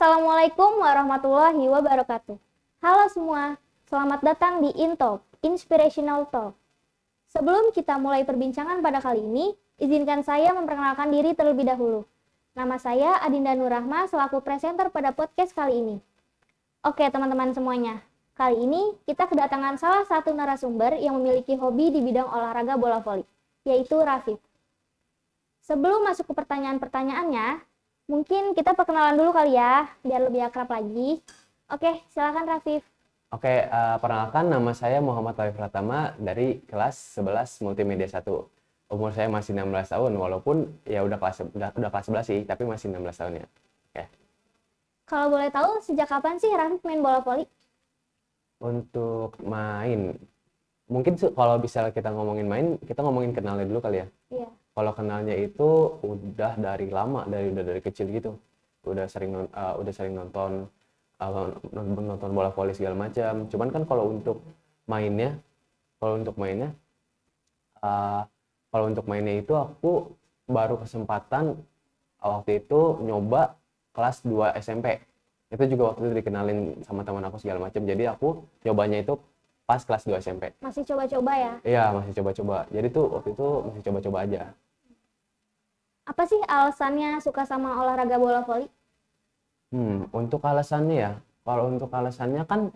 Assalamualaikum warahmatullahi wabarakatuh. Halo semua, selamat datang di InTalk, Inspirational Talk. Sebelum kita mulai perbincangan pada kali ini, izinkan saya memperkenalkan diri terlebih dahulu. Nama saya Adinda Nurrahma selaku presenter pada podcast kali ini. Oke teman-teman semuanya, kali ini kita kedatangan salah satu narasumber yang memiliki hobi di bidang olahraga bola voli, yaitu Rafif. Sebelum masuk ke pertanyaan-pertanyaannya, mungkin kita perkenalan dulu kali ya, biar lebih akrab lagi. Oke, silakan Rafif. Oke, perkenalkan nama saya Muhammad Taufik Pratama dari kelas 11 Multimedia 1. Umur saya masih 16 tahun, walaupun ya udah kelas 11 sih, tapi masih 16 tahun ya. Oke. Kalau boleh tahu, sejak kapan sih Rafif main bola voli? Untuk main, mungkin kalau bisa kita ngomongin main, kita ngomongin kenalnya dulu kali ya. Iya. Kalau kenalnya itu udah dari lama, dari kecil gitu. Udah sering nonton bola voli segala macam. Cuman kan kalau untuk mainnya itu aku baru kesempatan waktu itu nyoba kelas 2 SMP. Itu juga waktu itu dikenalin sama teman aku segala macam. Jadi aku nyobanya itu pas kelas 2 SMP. Masih coba-coba ya? Iya, masih coba-coba. Jadi tuh waktu itu masih coba-coba aja. Apa sih alasannya suka sama olahraga bola voli? Untuk alasannya ya, kalau untuk alasannya kan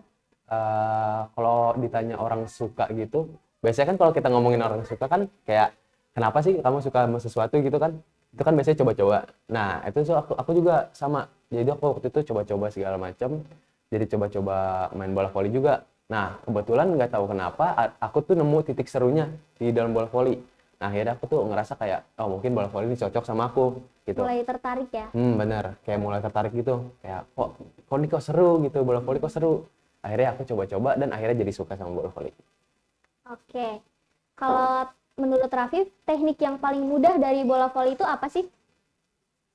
kalau ditanya orang suka gitu, biasanya kan kalau kita ngomongin orang suka kan kayak kenapa sih kamu suka sama sesuatu gitu kan? Itu kan biasanya coba-coba. Nah, itu aku juga sama. Jadi aku waktu itu coba-coba segala macam. Jadi coba-coba main bola voli juga. Nah, kebetulan nggak tahu kenapa aku tuh nemu titik serunya di dalam bola voli. Nah, akhirnya aku tuh ngerasa kayak, oh mungkin bola voli ini cocok sama aku, gitu. Mulai tertarik ya? Bener, kayak mulai tertarik gitu. Kayak, kok ini kok seru gitu, bola voli kok seru. Akhirnya aku coba-coba dan akhirnya jadi suka sama bola voli. Oke, kalau menurut Rafif, teknik yang paling mudah dari bola voli itu apa sih?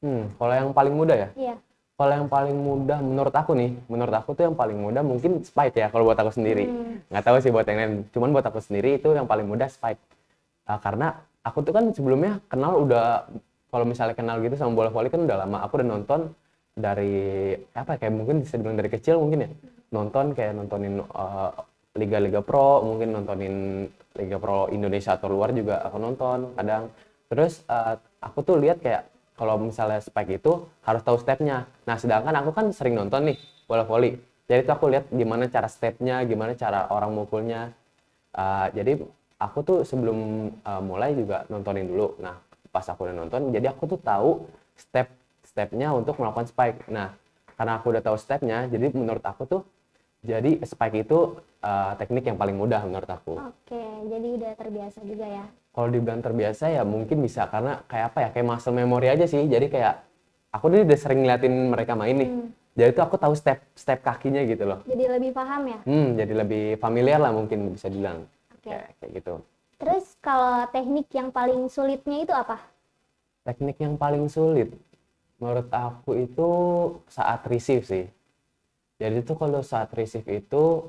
Kalau yang paling mudah ya? Iya. Kalau yang paling mudah menurut aku tuh yang paling mudah mungkin spike ya kalau buat aku sendiri. Nggak tahu sih buat yang lain, cuman buat aku sendiri itu yang paling mudah spike. Karena aku tuh kan sebelumnya kalau misalnya kenal gitu sama bola voli kan udah lama. Aku udah nonton dari kayak mungkin bisa dibilang dari kecil mungkin ya. Nontonin liga-liga pro, mungkin nontonin liga pro Indonesia atau luar juga aku nonton kadang. Terus aku tuh lihat kayak kalau misalnya spike itu harus tahu stepnya. Nah, sedangkan aku kan sering nonton nih bola voli. Jadi tuh aku lihat gimana cara stepnya, gimana cara orang mukulnya. Jadi aku tuh sebelum mulai juga nontonin dulu. Nah, pas aku udah nonton, jadi aku tuh tahu stepnya untuk melakukan spike. Nah, karena aku udah tahu stepnya, jadi menurut aku tuh jadi spike itu teknik yang paling mudah menurut aku. Oke, jadi udah terbiasa juga ya? Kalau dibilang terbiasa ya mungkin bisa karena kayak muscle memory aja sih. Jadi kayak aku udah sering ngeliatin mereka main nih. Jadi tuh aku tahu step kakinya gitu loh. Jadi lebih paham ya? Jadi lebih familiar lah mungkin bisa dibilang. Oke. Kayak gitu. Terus kalau teknik yang paling sulitnya itu apa? Teknik yang paling sulit menurut aku itu saat receive sih. Jadi tuh kalau saat receive itu,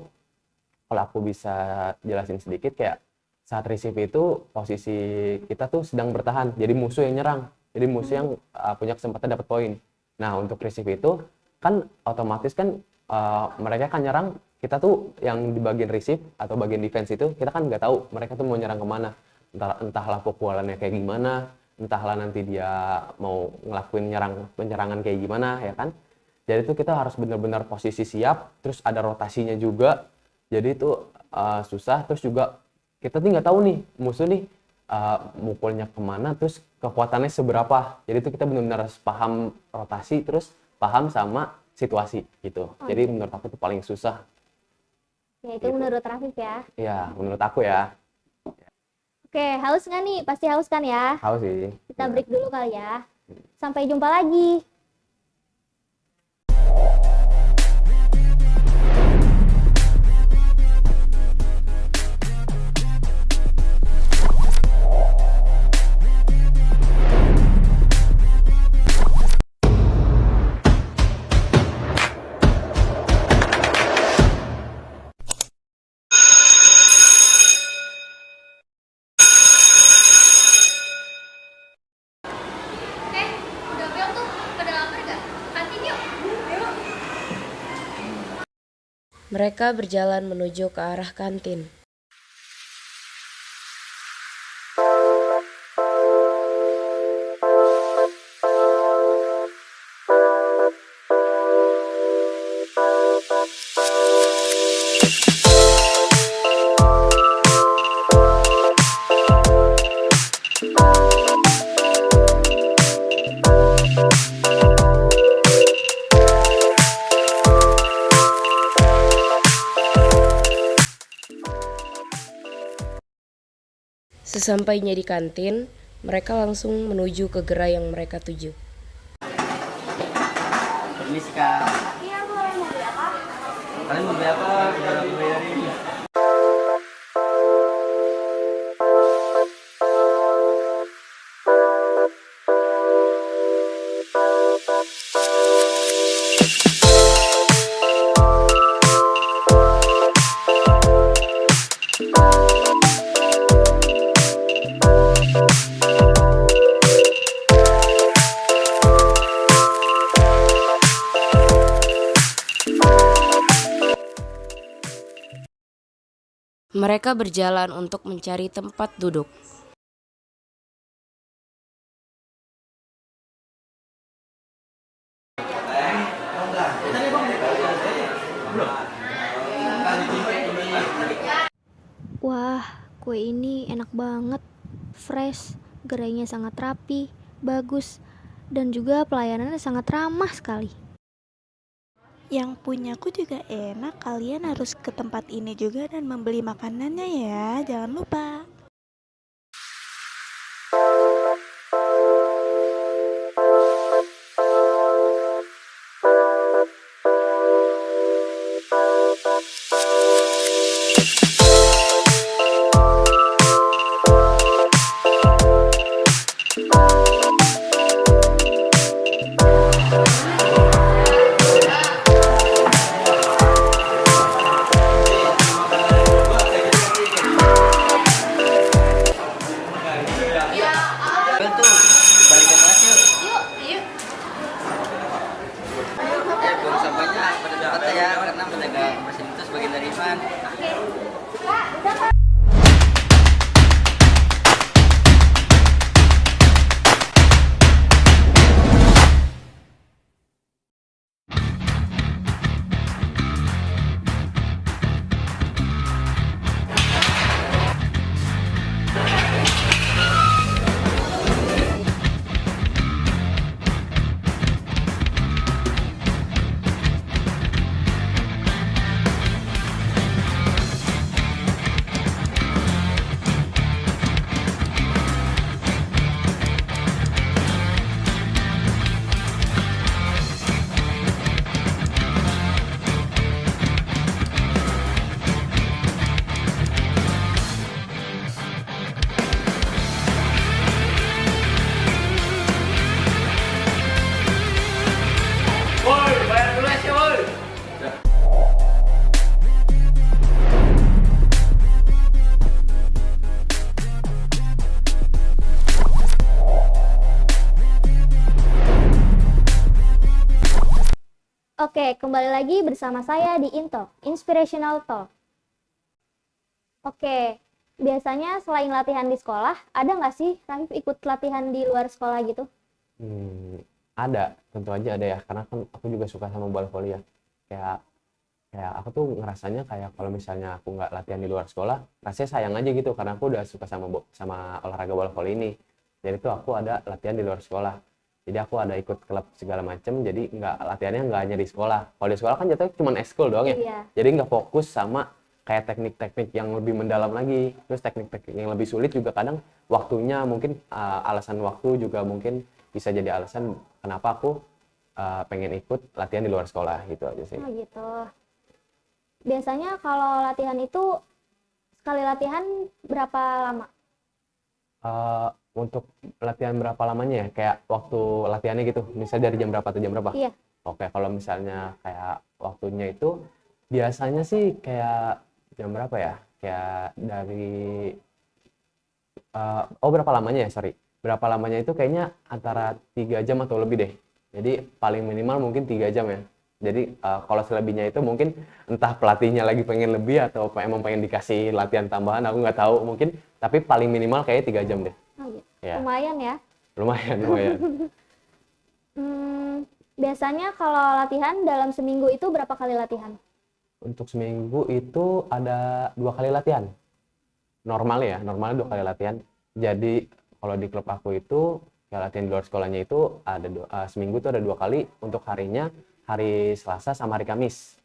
kalau aku bisa jelasin sedikit kayak saat receive itu posisi kita tuh sedang bertahan, jadi musuh yang nyerang, jadi musuh yang punya kesempatan dapat poin. Nah, untuk receive itu kan otomatis kan mereka kan nyerang, kita tuh yang di bagian receive atau bagian defense itu kita kan nggak tahu mereka tuh mau nyerang kemana, entahlah pukulannya kayak gimana, entahlah nanti dia mau ngelakuin penyerangan kayak gimana ya kan. Jadi itu kita harus benar-benar posisi siap, terus ada rotasinya juga. Jadi itu susah, terus juga kita tuh nggak tahu nih musuh nih mukulnya kemana, terus kekuatannya seberapa. Jadi itu kita benar-benar harus paham rotasi, terus paham sama situasi gitu. Jadi menurut aku itu paling susah. Ya itu gitu. Menurut Rafif ya? Iya, menurut aku ya. Oke, haus nggak nih? Pasti haus kan ya? Haus sih. Kita break dulu kali ya. Sampai jumpa lagi. Udah bel tuh, pada Mereka berjalan menuju ke arah kantin. Sesampainya di kantin, mereka langsung menuju ke gerai yang mereka tuju. Permisi Kak. Iya boleh, mau beli apa? Kalian mau beli apa? Biar aku bayarin. Mereka berjalan untuk mencari tempat duduk. Wah, kue ini enak banget. Fresh, gerainya sangat rapi, bagus, dan juga pelayanannya sangat ramah sekali. Yang punyaku juga enak, kalian harus ke tempat ini juga dan membeli makanannya ya, jangan lupa. Tuh, balik ke kelas yuk. Buang sampahnya pada tempat ya, karena menjaga kebersihan itu sebagian dari iman. Oke, kembali lagi bersama saya di Into, Inspirational Talk. Oke, biasanya selain latihan di sekolah, ada nggak sih Rafif ikut latihan di luar sekolah gitu? Ada, tentu aja ada ya, karena kan aku juga suka sama bola voli ya. Kayak kayak aku tuh ngerasanya kayak kalau misalnya aku nggak latihan di luar sekolah, rasanya sayang aja gitu, karena aku udah suka sama olahraga bola voli ini. Jadi tuh aku ada latihan di luar sekolah. Jadi aku ada ikut klub segala macem, jadi nggak latihannya nggak hanya di sekolah. Kalau di sekolah kan jatuhnya cuma ekskul doang ya. Iya. Jadi nggak fokus sama kayak teknik-teknik yang lebih mendalam lagi. Terus teknik-teknik yang lebih sulit juga kadang waktunya mungkin alasan waktu juga mungkin bisa jadi alasan kenapa aku pengen ikut latihan di luar sekolah gitu aja sih. Oh gitu. Biasanya kalau latihan itu sekali latihan berapa lama? Untuk latihan berapa lamanya ya? Kayak waktu latihannya gitu, misalnya dari jam berapa atau jam berapa? Iya. Oke, kalau misalnya kayak waktunya itu biasanya sih kayak jam berapa ya? Kayak dari berapa lamanya ya? Sorry. Berapa lamanya itu kayaknya antara 3 jam atau lebih deh. Jadi paling minimal mungkin 3 jam ya. Jadi kalau selebihnya itu mungkin entah pelatihnya lagi pengen lebih atau emang pengen dikasih latihan tambahan, aku nggak tahu mungkin. Tapi paling minimal kayaknya 3 jam deh. Oh, gitu. Ya. Lumayan ya. Lumayan, lumayan. Biasanya kalau latihan dalam seminggu itu berapa kali latihan? Untuk seminggu itu ada 2 kali latihan. Normalnya 2 kali latihan. Jadi kalau di klub aku itu ya latihan di luar sekolahnya itu ada seminggu itu ada 2 kali, untuk harinya hari Selasa sama hari Kamis.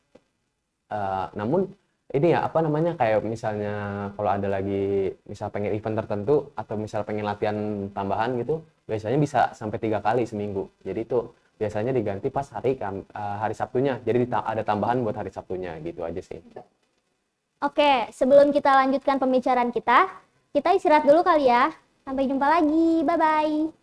Namun ini ya apa namanya, kayak misalnya kalau ada lagi misal pengen event tertentu atau misal pengen latihan tambahan gitu, biasanya bisa sampai 3 kali seminggu. Jadi itu biasanya diganti pas hari Sabtunya. Jadi ada tambahan buat hari Sabtunya gitu aja sih. Oke, sebelum kita lanjutkan pembicaraan kita istirahat dulu kali ya. Sampai jumpa lagi. Bye-bye.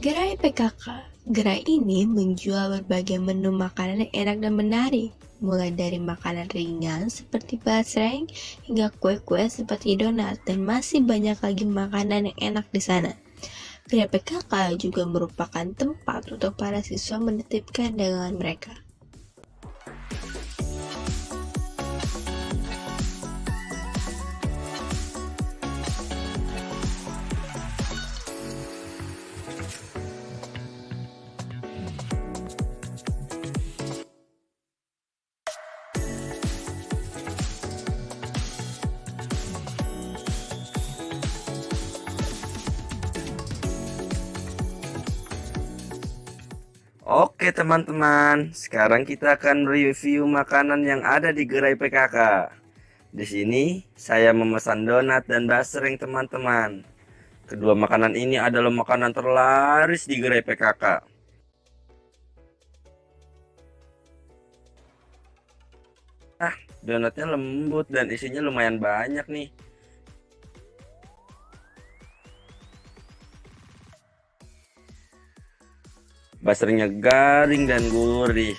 Gerai PKK. Gerai ini menjual berbagai menu makanan yang enak dan menarik, mulai dari makanan ringan seperti basreng hingga kue-kue seperti donat, dan masih banyak lagi makanan yang enak di sana. Gerai PKK juga merupakan tempat untuk para siswa menitipkan dagangan mereka. Oke teman-teman, sekarang kita akan review makanan yang ada di gerai PKK. Di sini saya memesan donat dan basreng teman-teman. Kedua makanan ini adalah makanan terlaris di gerai PKK. Donatnya lembut dan isinya lumayan banyak nih. Basrengnya garing dan gurih.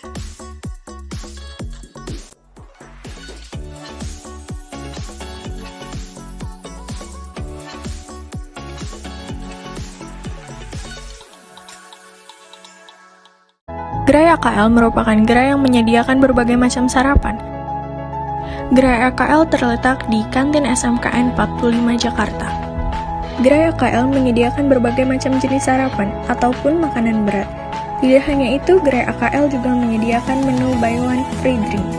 Gerai AKL merupakan gerai yang menyediakan berbagai macam sarapan. Gerai AKL terletak di Kantin SMKN 45 Jakarta. Gerai AKL menyediakan berbagai macam jenis sarapan ataupun makanan berat. Tidak hanya itu, Gerai AKL juga menyediakan menu buy one free drink.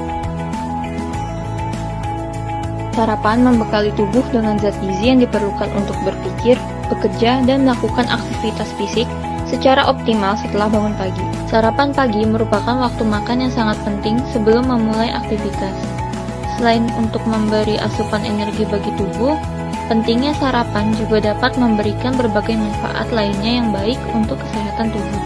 Sarapan membekali tubuh dengan zat gizi yang diperlukan untuk berpikir, bekerja, dan melakukan aktivitas fisik secara optimal setelah bangun pagi. Sarapan pagi merupakan waktu makan yang sangat penting sebelum memulai aktivitas. Selain untuk memberi asupan energi bagi tubuh, pentingnya sarapan juga dapat memberikan berbagai manfaat lainnya yang baik untuk kesehatan tubuh.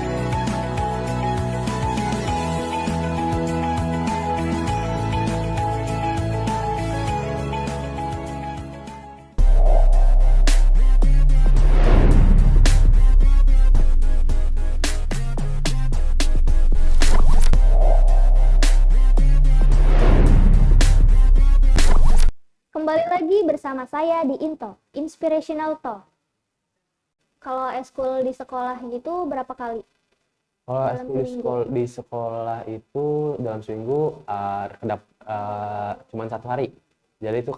Kembali lagi bersama saya di Into, Inspirational Talk. Kalau eskul di sekolah gitu berapa kali? Kalau Dalam seminggu. di sekolah itu dalam seminggu cuma 1 hari. Jadi itu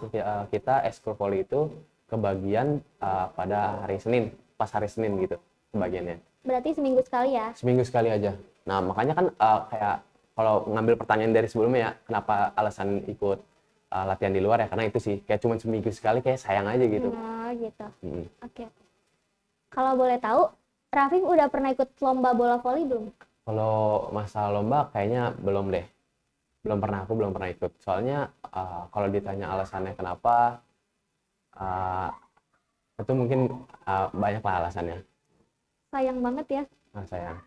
kita eskul voli itu kebagian pada hari Senin, pas hari Senin gitu kebagiannya. Berarti seminggu sekali ya? Seminggu sekali aja. Nah, makanya kan kayak kalau ngambil pertanyaan dari sebelumnya ya, kenapa alasan ikut latihan di luar ya, karena itu sih, kayak cuma seminggu sekali, kayak sayang aja gitu. Oh gitu. Oke. Kalau boleh tahu, Rafif udah pernah ikut lomba bola voli belum? Kalau masalah lomba kayaknya belum deh. Aku belum pernah ikut. Soalnya kalau ditanya alasannya kenapa, itu mungkin banyak lah alasannya. Sayang banget ya. Sayang.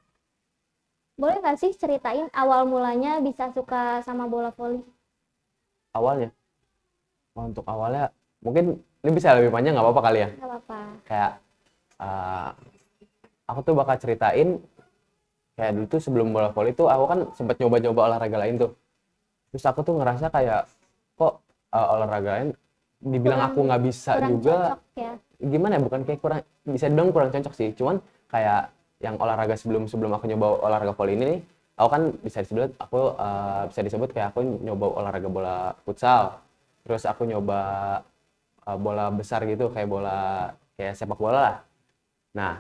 Boleh nggak sih ceritain awal mulanya bisa suka sama bola voli? Awalnya? Untuk awalnya, mungkin ini bisa lebih panjang, nggak apa-apa kali ya? Nggak apa-apa. Kayak, aku tuh bakal ceritain, kayak dulu tuh sebelum bola voli tuh, aku kan sempat nyoba-nyoba olahraga lain tuh. Terus aku tuh ngerasa kayak, kok olahraga lain, dibilang aku nggak bisa kurang juga, cocok ya. gimana ya, bukan kayak kurang, bisa dibilang kurang cocok sih, cuman kayak yang olahraga sebelum aku nyoba olahraga voli ini nih, aku kan bisa disebut kayak aku nyoba olahraga bola futsal, terus aku nyoba bola besar gitu, kayak sepak bola lah. Nah,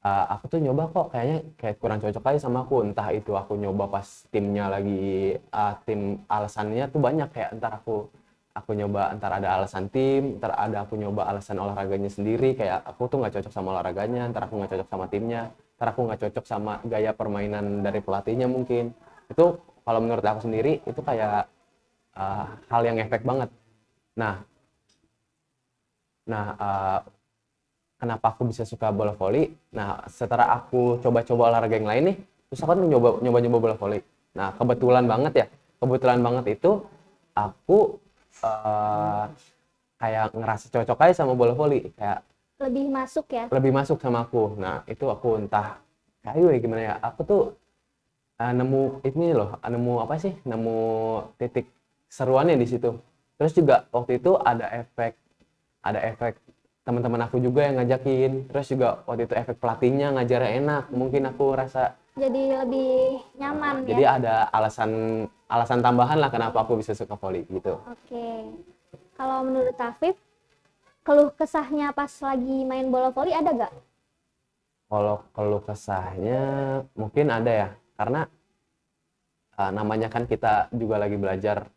aku tuh nyoba kok kayaknya kayak kurang cocok aja sama aku, entah itu aku nyoba pas timnya lagi tim, alasannya tuh banyak, kayak entar aku nyoba, entar ada alasan tim, entar ada aku nyoba alasan olahraganya sendiri, kayak aku tuh nggak cocok sama olahraganya, entar aku nggak cocok sama timnya, entar aku nggak cocok sama gaya permainan dari pelatihnya mungkin. Itu kalau menurut aku sendiri itu kayak hal yang efek banget. Nah, kenapa aku bisa suka bola voli? Nah, setelah aku coba-coba olahraga yang lain nih, terus aku kan nyoba bola voli. Nah, kebetulan banget itu aku kayak ngerasa cocok aja sama bola voli, kayak Lebih masuk ya? lebih masuk sama aku. Nah, itu aku entah kayak gimana ya, aku tuh nemu titik seruannya di situ. Terus juga waktu itu ada efek teman-teman aku juga yang ngajakin, terus juga waktu itu efek pelatihnya ngajarnya enak, mungkin aku rasa Jadi lebih nyaman jadi ya? ada alasan tambahan lah kenapa aku bisa suka voli gitu. Oke. Kalau menurut Rafif, keluh kesahnya pas lagi main bola voli ada gak? Kalau keluh kesahnya mungkin ada ya, karena namanya kan kita juga lagi belajar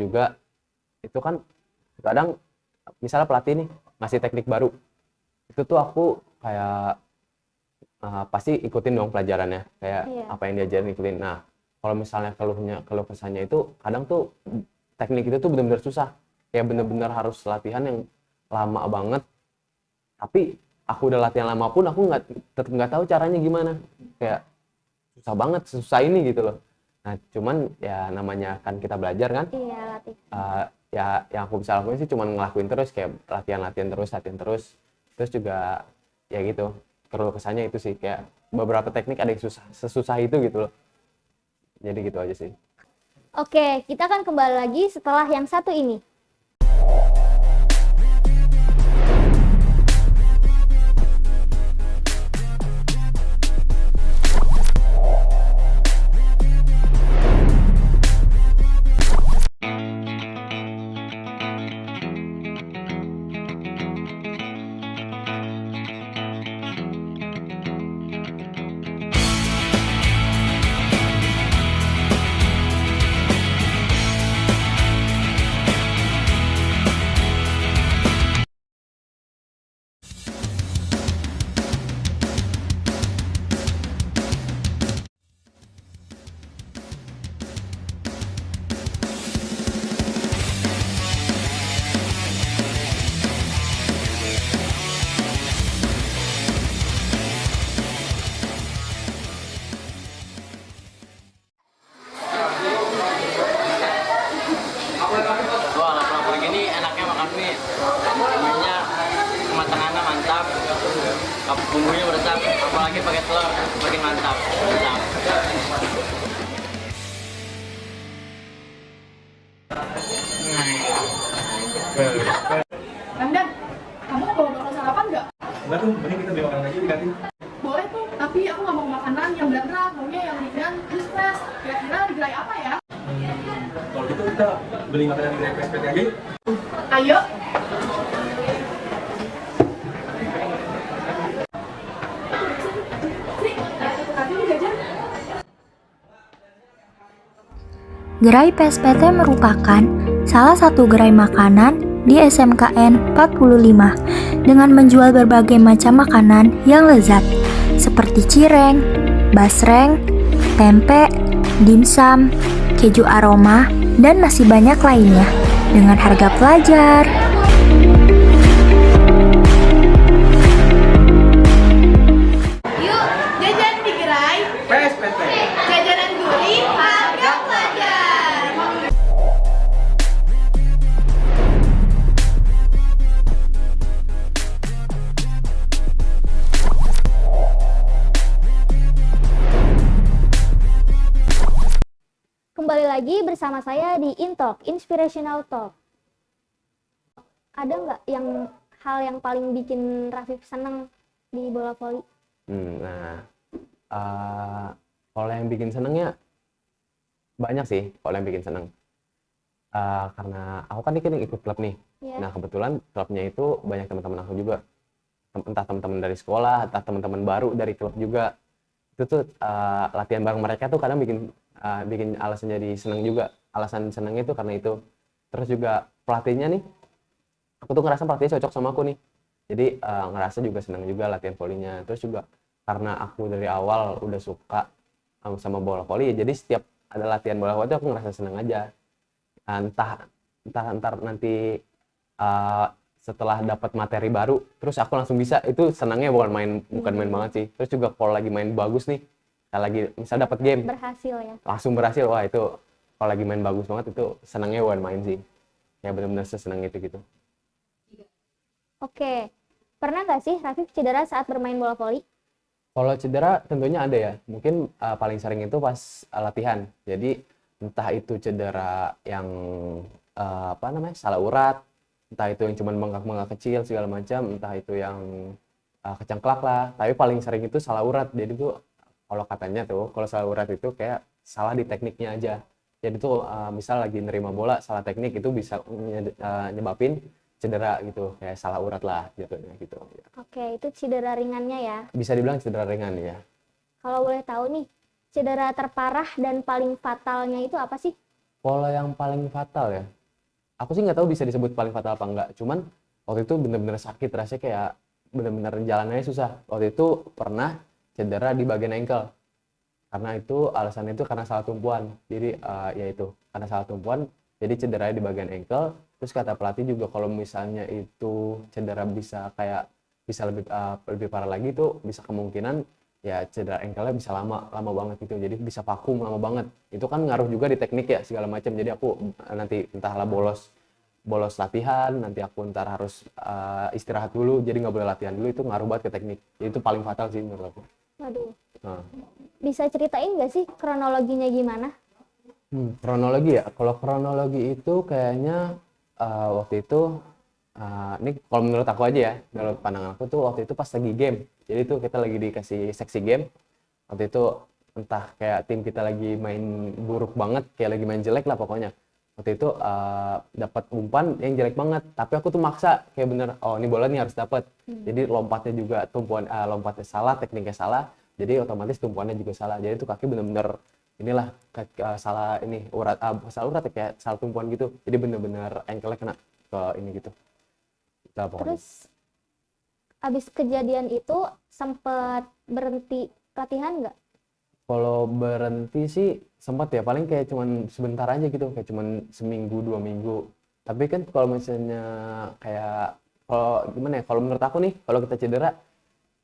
juga, itu kan kadang misalnya pelatih nih ngasih teknik baru, itu tuh aku kayak pasti ikutin dong pelajarannya, kayak apa yang diajarin ikutin. Nah, kalau misalnya keluh kesahnya itu kadang tuh teknik itu tuh benar-benar susah, kayak benar-benar harus latihan yang lama banget, tapi aku udah latihan lama pun aku tetap nggak tahu caranya gimana, kayak susah banget, susah ini gitu loh. Nah, cuman ya namanya kan kita belajar kan. Iya, latih. Ya yang aku bisa lakuin sih cuma ngelakuin terus, kayak latihan terus juga ya gitu. Keluh kesahnya itu sih, kayak beberapa teknik ada yang sesusah itu gitu loh. Jadi gitu aja sih. Oke, kita akan kembali lagi setelah yang satu ini. Wah, lapar gini enaknya makan mie. Mie-nya kematangannya mantap, bumbunya meresap, apalagi pakai telur, makin mantap. Ramdan, kamu bawa bekal sarapan nggak? Enggak tuh, mending kita beli makanan aja di kantin. Boleh tuh, tapi aku nggak mau makanan yang berat-berat, maunya yang ringan, terus fresh. Kira-kira di gerai apa ya? Kalau gitu kita beli makanan di PSPT aja yuk. Ayo. Gerai PSPT merupakan salah satu gerai makanan di SMKN 45 dengan menjual berbagai macam makanan yang lezat seperti cireng, basreng, tempe, dimsum, keju aroma, dan masih banyak lainnya dengan harga pelajar. Yuk, jajan di gerai PSPT. jajanan gurih harga pelajar. Kembali lagi bersama saya di Intalk, Inspirational Talk. Ada nggak hal yang paling bikin Rafif seneng di bola voli? Kalau yang bikin senengnya banyak sih. Kalau yang bikin seneng, karena aku kan ikut klub nih. Yeah. Nah kebetulan klubnya itu banyak teman-teman aku juga, entah teman-teman dari sekolah, entah teman-teman baru dari klub juga. Itu tuh latihan bareng mereka tuh kadang bikin alasan jadi seneng juga. Alasan senengnya itu karena itu. Terus juga pelatihnya nih, aku tuh ngerasa pelatihnya cocok sama aku nih. Jadi ngerasa juga seneng juga latihan volinya. Terus juga karena aku dari awal udah suka sama bola voli, jadi setiap ada latihan bola voli aku ngerasa seneng aja. Entah nanti setelah dapat materi baru, terus aku langsung bisa, itu senangnya bukan main banget sih. Terus juga kalau lagi main bagus nih, lagi misal dapat game Berhasil ya? langsung berhasil, wah itu kalau lagi main bagus banget itu senangnya bukan main sih, ya benar-benar sesenang itu gitu. Oke, pernah nggak sih Rafif cedera saat bermain bola voli? Kalau cedera tentunya ada ya, mungkin paling sering itu pas latihan. Jadi entah itu cedera yang salah urat, entah itu yang cuman bengkak-bengkak kecil segala macam, entah itu yang kecengklak lah. Tapi paling sering itu salah urat. Jadi tuh kalau katanya tuh kalau salah urat itu kayak salah di tekniknya aja. Jadi tuh misal lagi nerima bola salah teknik itu bisa nyebabin cedera gitu, kayak salah urat lah jatuhnya gitu. Oke, itu cedera ringannya ya. Bisa dibilang cedera ringan ya. Kalau boleh tahu nih, cedera terparah dan paling fatalnya itu apa sih? Kalau yang paling fatal ya, aku sih nggak tahu bisa disebut paling fatal apa enggak. Cuman waktu itu bener-bener sakit, rasanya kayak bener-bener jalanannya susah. Waktu itu pernah cedera di bagian ankle. Karena itu alasannya itu karena salah tumpuan. Jadi ya itu karena salah tumpuan, jadi cedera di bagian ankle. Terus kata pelatih juga kalau misalnya itu cedera bisa lebih parah lagi, itu bisa kemungkinan ya cedera ankle-nya bisa lama banget gitu. Jadi bisa vakum lama banget. Itu kan ngaruh juga di teknik ya segala macam. Jadi aku nanti entahlah bolos latihan, nanti aku ntar harus istirahat dulu, jadi nggak boleh latihan dulu, itu ngaruh banget ke teknik. Jadi itu paling fatal sih menurut aku. Waduh. Bisa ceritain nggak sih kronologinya gimana? Kronologi ya, kalau kronologi itu kayaknya waktu itu ini kalau menurut aku aja ya, menurut pandangan aku tuh waktu itu pas lagi game. Jadi tuh kita lagi dikasih seksi game. Waktu itu entah kayak tim kita lagi main buruk banget, kayak lagi main jelek lah pokoknya. Waktu itu dapat umpan yang jelek banget, tapi aku tuh maksa kayak bener, oh ini bola nih harus dapat. Jadi lompatnya juga lompatnya salah, tekniknya salah. Jadi otomatis tumpuannya juga salah. Jadi tuh kaki bener-bener inilah salah ini salah urat ya, kayak salah tumpuan gitu. Jadi bener-bener ankle-nya kena ke ini gitu. Terus abis kejadian itu sempet berhenti latihan nggak? Kalau berhenti sih sempat ya, paling kayak cuman sebentar aja gitu, kayak cuman seminggu 2 minggu. Tapi kan kalau misalnya kayak kalau gimana ya, kalau menurut aku nih kalau kita cedera,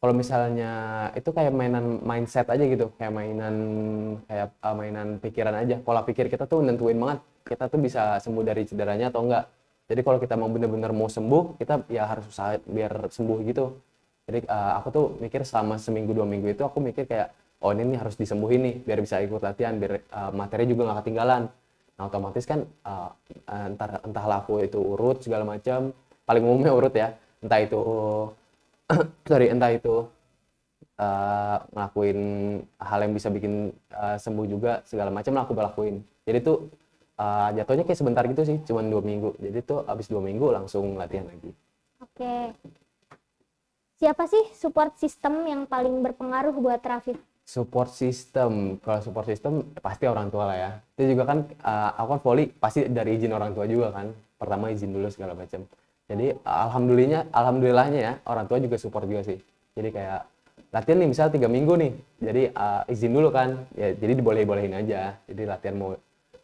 kalau misalnya itu kayak mainan mindset aja gitu, kayak mainan pikiran aja. Pola pikir kita tuh nentuin banget kita tuh bisa sembuh dari cederanya atau enggak. Jadi kalau kita mau bener-bener mau sembuh, kita ya harus usaha biar sembuh gitu. Jadi aku tuh mikir selama seminggu 2 minggu itu aku mikir kayak, oh ini nih harus disembuhin nih biar bisa ikut latihan, biar materi juga nggak ketinggalan. Nah otomatis kan entahlah aku itu urut segala macam, paling umumnya urut ya, entah itu ngelakuin hal yang bisa bikin sembuh juga segala macam lah aku lakuin. Jadi tuh jatuhnya kayak sebentar gitu sih, cuma 2 minggu. Jadi tuh abis 2 minggu langsung latihan lagi. Oke. Siapa sih support system yang paling berpengaruh buat Rafif? Support system, kalau support system pasti orang tua lah ya. Itu juga kan aku kan volley pasti dari izin orang tua juga kan. Pertama izin dulu segala macam. Jadi alhamdulillahnya ya orang tua juga support juga sih. Jadi kayak latihan nih misal 3 minggu nih. Jadi izin dulu kan. Ya jadi diboleh-bolehin aja. Jadi latihan mau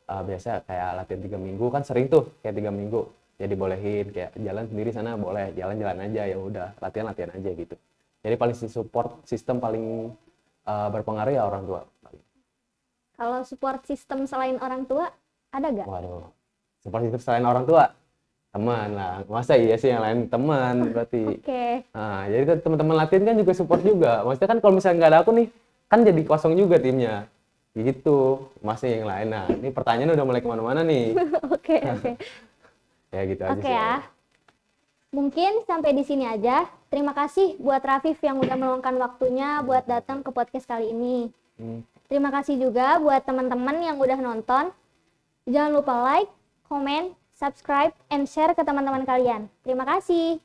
biasa kayak latihan 3 minggu kan sering tuh kayak 3 minggu. Jadi bolehin kayak jalan sendiri sana boleh, jalan-jalan aja ya udah, latihan-latihan aja gitu. Jadi paling support system paling berpengaruh ya orang tua. Kalau support system selain orang tua, ada gak? Waduh, support system selain orang tua? Teman lah, masa iya sih yang lain teman berarti. Oke. Nah, jadi kan teman-teman latihan kan juga support juga. Maksudnya kan kalau misalnya nggak ada aku nih, kan jadi kosong juga timnya. Gitu, masih yang lain. Nah, ini pertanyaan udah mulai kemana-mana nih. Oke. Ya gitu aja Oke sih. ya. Mungkin sampai di sini aja. Terima kasih buat Rafif yang udah meluangkan waktunya buat datang ke podcast kali ini. Terima kasih juga buat teman-teman yang udah nonton. Jangan lupa like, comment, subscribe, and share ke teman-teman kalian. Terima kasih.